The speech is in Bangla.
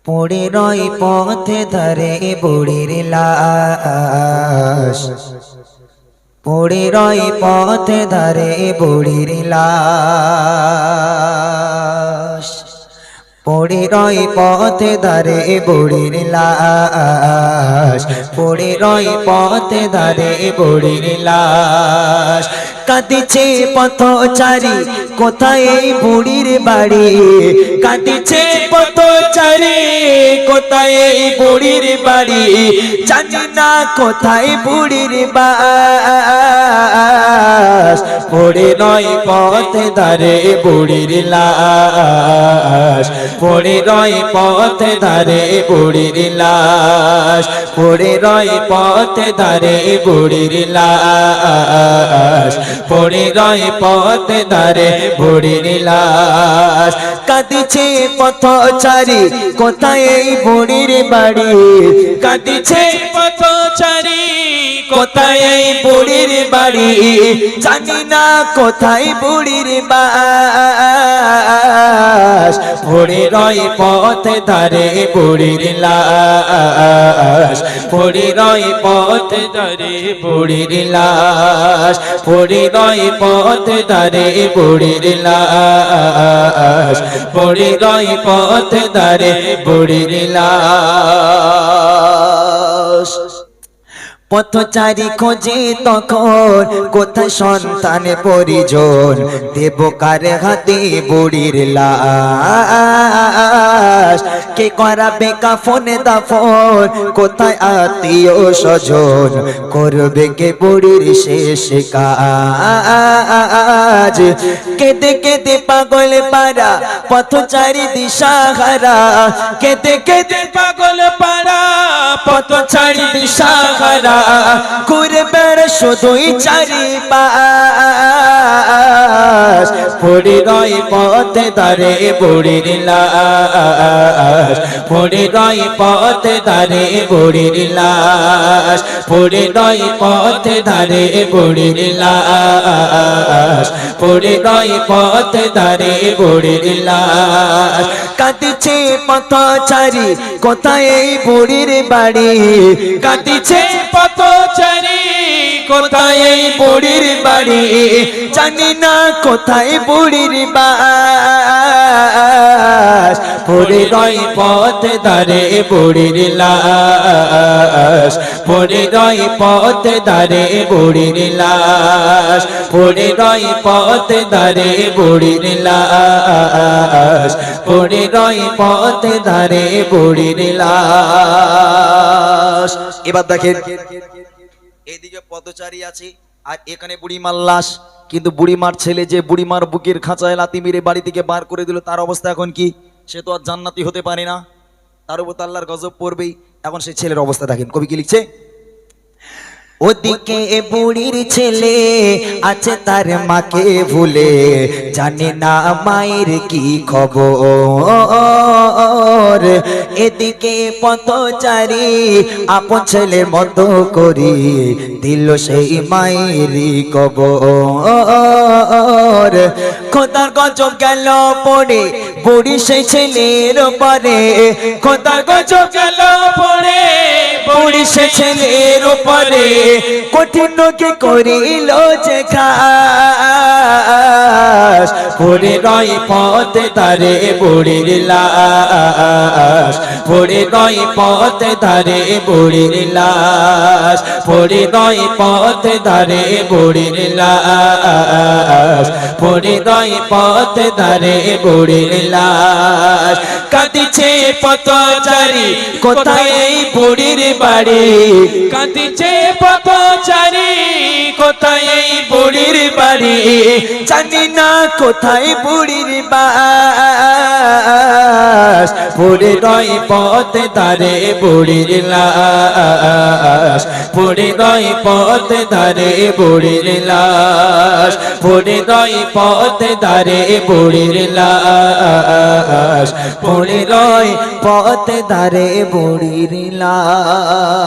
পড়ে রয় পথে ধারে বুড়ির লাশ, পড়ে রয় পথে ধারে বুড়ির লাশ, পড়ে রয় পথে ধারে বুড়ির লাশ, পড়ে রয় পথে ধারে বুড়ির লাশ। কাঁদিছে পথচারী কোথায় এই বুড়ির বাড়ি, কাঁদিছে পথচারী কোথায় এই বুড়ির বাড়ি, জানি না কোথায় বুড়ির বাস। পড়ে রয় পথে ধারে বুড়ির লাশ, পড়ে রয় পথে ধারে বুড়ির লাশ, পড়ে রয় পথে ধারে বুড়ির লাশ, পড়ে রয় পথে ধারে বুড়ির লাশ। কাঁদিছে পথচারী কোথায় এই বুড়ির বাড়ি, কাঁদিছে পথচারী কোথায় এই বুড়ির বাড়ি, জানি না কোথায় বুড়ির বাস। পড়ে রয় পথে ধারে বুড়ির লাশ, পড়ে রয় পথে ধারে বুড়ির লাশ, পড়ে রয় পথে ধারে বুড়ির লাশ, পড়ে রয় পথে ধারে বুড়ির লাশ। পথচারী খোঁজে তখন কোথায় সন্তান পরিজন, দেব কার হাতে বুড়ির লাশ। কে করাবে কাফন দাফন, কোথায় আত্মীয় স্বজন, করবে কে বুড়ির শেষ কাজ। কেঁদে কেঁদে পাগল পাড়া পথচারী দিশাহারা, কেঁদে কেঁদে পাগল পাড়া পথচারী দিশাহারা, ঘুরে বেড়ে শুধুই চারিপাশ। পড়ে রয় পথে ধারে বুড়ির লাশ, পড়ে রয় পথে ধারে বুড়ির লাশ, পড়ে রয় পথে ধারে বুড়ির লাশ, পড়ে রয় পথে ধারে বুড়ির লাশ। কাঁদিছে পথচারী কোথায় এই বুড়ির বাড়ি, কাঁদিছে পথচারী কোথায় এই বুড়ির বাড়ি, জানি না কোথায় বুড়ির বাস। পড়ে রয় পথে ধারে বুড়ির লাশ, পড়ে রয় পথে ধারে বুড়ির লাশ, পড়ে রয় পথে ধারে বুড়ির লাশ, পড়ে রয় পথে ধারে বুড়ির লাশ। এবার দেখেন এদিকে পথচারী আছে আর এখানে বুড়িমার লাশ, কিন্তু বুড়িমার ছেলে যে বুড়িমার বুকের খাঁচায় লাথি মেরে বাড়ি থেকে বার করে দিল, তার অবস্থা এখন কি? সে তো আর জান্নাতি হতে পারে না, তার উপর আল্লাহর গজব পড়বেই। এখন সেই ছেলের অবস্থা দেখেন, কবি কি লিখছে? ওদিকে বুড়ির ছেলে আছে তার মাকে ভুলে, জানে না মায়ের কি খবর। এদিকে পথচারী আপন ছেলের মতো করি দিল সেই মায়েরই কবর। খোদার গজব গেল পড়ে বুড়ি সেই ছেলের পরে, খোদার গজব গেল পড়ে বুড়ি সেই ছেলের পরে, কঠিন কি করিল যে খাস। পড়ে রয় পথে ধারে বুড়ির লাশ, পড়ে রয় পথে ধারে বুড়ির লাশ, পড়ে রয় পথে ধারে বুড়ির লাশ, পড়ে রয় পথে ধারে বুড়ির লাশ। কাঁদিছে পথচারী কোথায় এই বুড়ির বাড়ি, কাঁদিছে পথচারী কোথায় এই বুড়ির বাড়ি, জানি না কোথায় বুড়ির বাস। পড়ে রয় পথে ধারে বুড়ির লাশ, পড়ে রয় পথে ধারে বুড়ির লাশ, পড়ে রয় পথে ধারে বুড়ির লাশ, পড়ে রয় পথে ধারে বুড়ির লাশ।